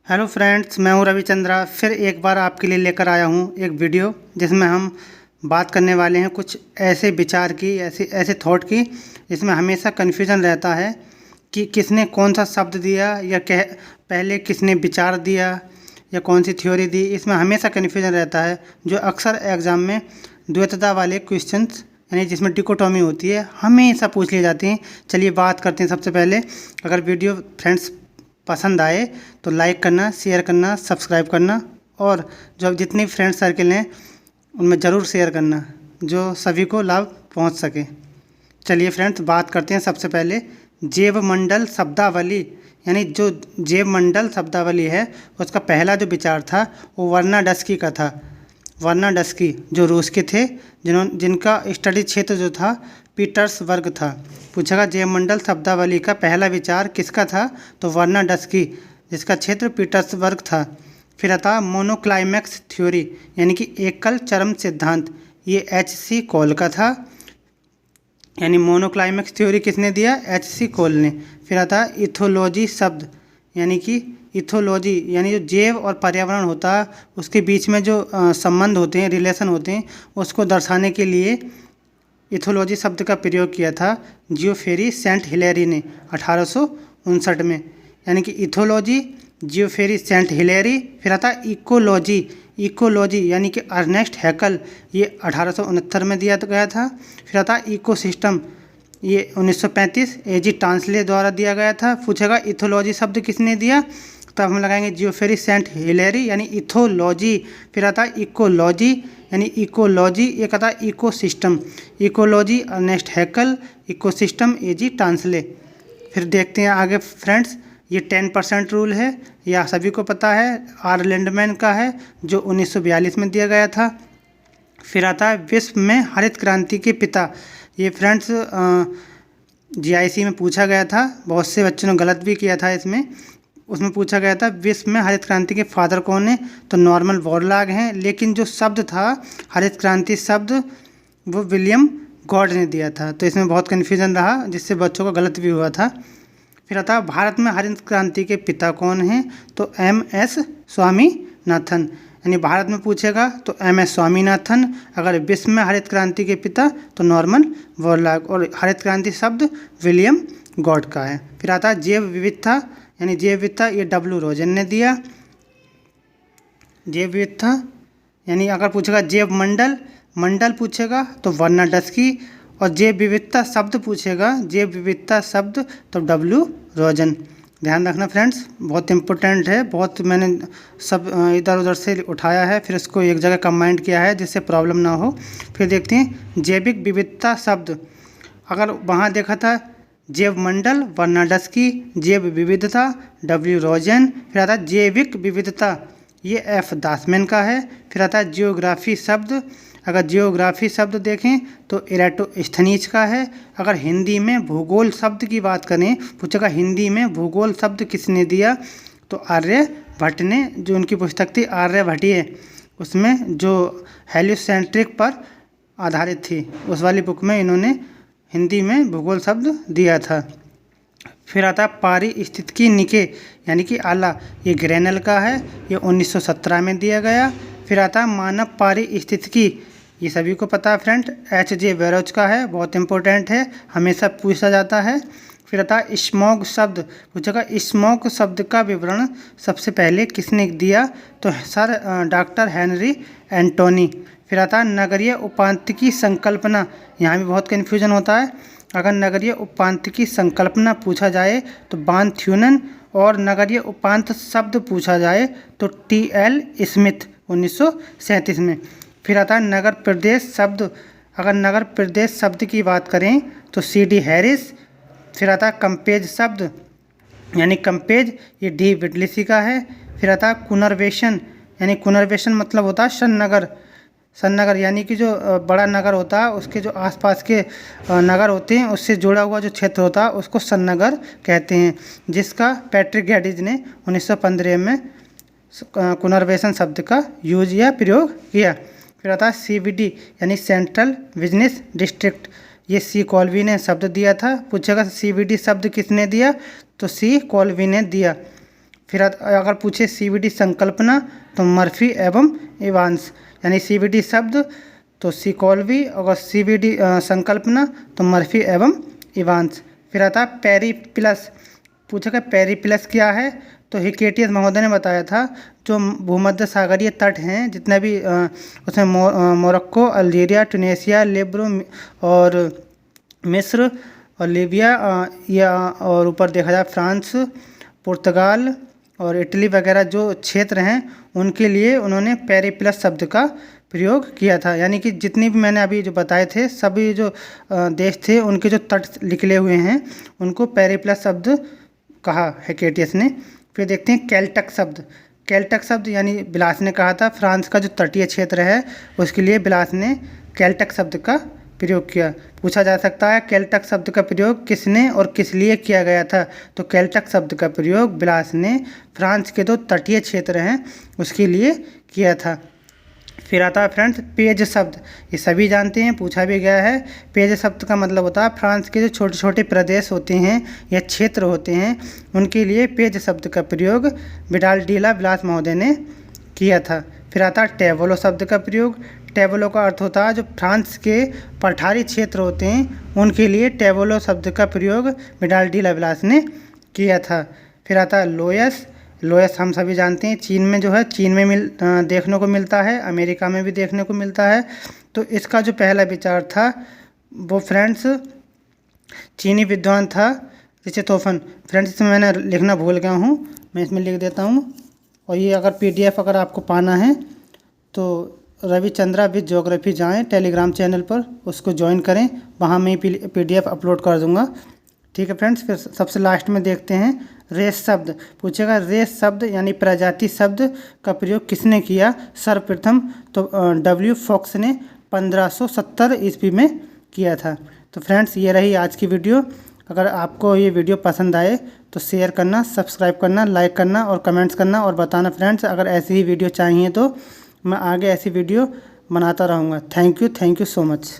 Hello friends, मैं हूं रविचंद्रा। फिर एक बार आपके लिए लेकर आया हूं एक वीडियो जिसमें हम बात करने वाले हैं कुछ ऐसे विचार की, ऐसे थॉट की जिसमें हमेशा कन्फ्यूजन रहता है कि किसने कौन सा शब्द दिया या पहले किसने विचार दिया या कौन सी थ्योरी दी। इसमें हमेशा कन्फ्यूजन रहता है जो अक्सर एग्ज़ाम में द्वैतता वाले क्वेश्चंस यानी जिसमें डिकोटॉमी होती है हमेशा पूछ ली जाती हैं। चलिए बात करते हैं। सबसे पहले अगर वीडियो फ्रेंड्स पसंद आए तो लाइक करना, शेयर करना, सब्सक्राइब करना और जो जितनी फ्रेंड सर्किल हैं उनमें ज़रूर शेयर करना जो सभी को लाभ पहुंच सके। चलिए फ्रेंड्स बात करते हैं। सबसे पहले जैवमंडल शब्दावली यानी जो जैवमंडल शब्दावली है उसका पहला जो विचार था वो वर्नाडस्की का था। वर्नाडस्की जो रूस के थे जिनका स्टडी क्षेत्र जो था पीटर्सबर्ग था। पूछेगा जैवमंडल शब्दावली का पहला विचार किसका था, तो वर्नाडस्की जिसका क्षेत्र पीटर्सबर्ग था। फिर आता मोनोक्लाइमैक्स थ्योरी यानी कि एकल चरम सिद्धांत, ये एच.सी. कोल का था। यानी मोनोक्लाइमैक्स थ्योरी किसने दिया, एच.सी. कोल ने। फिर आता इथोलॉजी शब्द यानी कि इथोलॉजी यानी जो जैव और पर्यावरण होता है उसके बीच में जो संबंध होते हैं, रिलेशन होते हैं, उसको दर्शाने के लिए इथोलॉजी शब्द का प्रयोग किया था जियोफेरी सेंट हिलेरी ने 1859 में। यानी कि इथोलॉजी, जियोफेरी सेंट हिलेरी। फिर आता इकोलॉजी, इकोलॉजी यानी कि अर्नेस्ट हैकल, ये 1869 में दिया गया था। फिर आता इकोसिस्टम, ये 1935 ए.जी. टांसले द्वारा दिया गया था। पूछेगा इथोलॉजी शब्द किसने दिया, तब हम लगाएंगे जियोफेरी सेंट हिलेरी यानी इथोलॉजी। फिर आता इकोलॉजी यानी इकोलॉजी, एक आता ecosystem, ecology Ernst Haeckel, ecosystem A G. Tansley. फिर देखते हैं आगे फ्रेंड्स, ये 10% रूल है, यह सभी को पता है, आर लैंडमैन का है जो 1942 में दिया गया था। फिर आता है विश्व में हरित क्रांति के पिता, ये फ्रेंड्स जीआईसी में पूछा गया था, बहुत से बच्चों ने गलत भी किया था इसमें। उसमें पूछा गया था विश्व में हरित क्रांति के फादर कौन है, तो नॉर्मन बोरलॉग हैं। लेकिन जो शब्द था हरित क्रांति शब्द वो विलियम गॉड ने दिया था, तो इसमें बहुत कन्फ्यूजन रहा जिससे बच्चों को गलत भी हुआ था। फिर आता भारत में हरित क्रांति के पिता कौन हैं, तो एम.एस. स्वामीनाथन। यानी भारत में पूछेगा तो एम.एस. स्वामीनाथन। अगर विश्व में हरित क्रांति के पिता तो नॉर्मन बोरलॉग, और हरित क्रांति शब्द विलियम गॉड का है। फिर आता जैव विविधता यानी जैव विविधता, ये डब्ल्यू रोजन ने दिया। जैव विविधता यानी अगर पूछेगा जैव मंडल, मंडल पूछेगा तो वर्नाडस्की, और जैव विविधता शब्द पूछेगा, जैव विविधता शब्द तो डब्ल्यू रोजन। ध्यान रखना फ्रेंड्स, बहुत इंपॉर्टेंट है, बहुत मैंने सब इधर उधर से उठाया है फिर इसको एक जगह कंबाइंड किया है जिससे प्रॉब्लम ना हो। फिर देखते हैं जैविक विविधता शब्द, अगर वहाँ देखा था जैव मंडल वर्नाडस्की, जैव विविधता डब्ल्यू रोजन। फिर आता जैविक विविधता, ये एफ दासमैन का है। फिर आता जियोग्राफी शब्द, अगर जियोग्राफी शब्द देखें तो एराटोस्थनीज का है। अगर हिंदी में भूगोल शब्द की बात करें, पूछेगा हिंदी में भूगोल शब्द किसने दिया, तो आर्यभट्ट ने, जो उनकी पुस्तक थी आर्यभट्टीय, उसमें जो हेलियोसेंट्रिक पर आधारित थी उस वाली बुक में इन्होंने हिंदी में भूगोल शब्द दिया था। फिर आता पारिस्थितिकी निके यानी कि आला, ये ग्रेनल का है, ये 1917 में दिया गया। फिर आता मानव पारिस्थितिकी, ये सभी को पता है फ्रेंड, एच.जे. बैरोज का है, बहुत इंपॉर्टेंट है, हमेशा पूछा जाता है। फिर आता स्मॉग शब्द, पूछेगा स्मॉग शब्द का विवरण सबसे पहले किसने दिया, तो सर डॉक्टर हेनरी एंटोनी। फिर आता नगरीय उपांत की संकल्पना, यहाँ भी बहुत कन्फ्यूजन होता है। अगर नगरीय उपांत की संकल्पना पूछा जाए तो बान थ्यूनन, और नगरीय उपांत शब्द पूछा जाए तो टी.एल. स्मिथ 1937 में। फिर आता है नगर प्रदेश शब्द, अगर नगर प्रदेश शब्द की बात करें तो सी.डी. हैरिस। फिर आता है कंपेज शब्द यानी कंपेज, ये डी. विडलिसी का है। फिर आता है पुनर्वेशन यानी पुनर्वेशन मतलब होता है सन्नगर, सन्नगर यानी कि जो बड़ा नगर होता है उसके जो आसपास के नगर होते हैं उससे जुड़ा हुआ जो क्षेत्र होता है उसको सन्नगर कहते हैं, जिसका पैट्रिक गैडिज ने 1915 में पुनर्वेशन शब्द का यूज या प्रयोग किया। फिर आता है CBD यानी सेंट्रल बिजनेस डिस्ट्रिक्ट, ये सी कॉल्वी ने शब्द दिया था। पूछेगा CBD शब्द किसने दिया, तो सी कॉल्वी ने दिया। फिर अगर पूछे CVD संकल्पना तो मर्फी एवं इवांस, यानी CVD शब्द तो सिकोल्वी, अगर CVD संकल्पना तो मर्फी एवं इवांस। फिर आता है पेरिप्लस, पूछेगा पेरिप्लस क्या है, तो हिकेटियस महोदय ने बताया था जो भूमध्य सागरीय तट हैं जितने भी उसमें मोरक्को, अल्जीरिया, ट्यूनीशिया, लिब्रो और मिस्र और लीबिया या और ऊपर देखा जाए फ्रांस, पुर्तगाल और इटली वगैरह जो क्षेत्र हैं उनके लिए उन्होंने पेरिप्लस शब्द का प्रयोग किया था। यानी कि जितनी भी मैंने अभी जो बताए थे सभी जो देश थे उनके जो तट निकले हुए हैं उनको पेरिप्लस शब्द कहा हिकेटियस ने। फिर देखते हैं केल्टक शब्द। केल्टक शब्द यानी बिलास ने कहा था फ्रांस का जो तटीय क्षेत्र है उसके लिए बिलास ने केल्टक शब्द का प्रयोग किया। पूछा जा सकता है केल्टक शब्द का प्रयोग किसने और किस लिए किया गया था, तो केल्टक शब्द का प्रयोग बिलास ने फ्रांस के जो तटीय क्षेत्र हैं उसके लिए किया था। फिर आता है फ्रेंड्स पेज शब्द, ये सभी जानते हैं, पूछा भी गया है। पेज शब्द का मतलब होता है फ्रांस के जो छोटे छोटे प्रदेश होते हैं या क्षेत्र होते हैं उनके लिए पेज शब्द का प्रयोग विडाल डीला बिलास महोदय ने किया था। फिर आता है टेबलो शब्द का प्रयोग। टेबलो का अर्थ होता है जो फ्रांस के पठारी क्षेत्र होते हैं उनके लिए टेबलो शब्द का प्रयोग विडाल डीला बिलास ने किया था। फिर आता है लोयस। लोयस हम सभी जानते हैं चीन में जो है चीन में देखने को मिलता है, अमेरिका में भी देखने को मिलता है। तो इसका जो पहला विचार था वो फ्रेंड्स चीनी विद्वान था रिचेतोफन। फ्रेंड्स इसमें मैंने लिखना भूल गया हूँ, मैं इसमें लिख देता हूँ। और ये अगर PDF अगर आपको पाना है तो रविचंद्रा विद ज्योग्राफी जाएँ टेलीग्राम चैनल पर, उसको ज्वाइन करें, वहाँ मैं PDF अपलोड कर दूँगा। ठीक है फ्रेंड्स। फिर सबसे लास्ट में देखते हैं रेस शब्द। पूछेगा रेस शब्द यानी प्रजाति शब्द का प्रयोग किसने किया सर्वप्रथम, तो W फॉक्स ने 1570 ईस्वी में किया था। तो फ्रेंड्स ये रही आज की वीडियो। अगर आपको ये वीडियो पसंद आए तो शेयर करना, सब्सक्राइब करना, लाइक करना और कमेंट्स करना और बताना फ्रेंड्स अगर ऐसी ही वीडियो चाहिए तो मैं आगे ऐसी वीडियो बनाता रहूँगा। Thank you so much.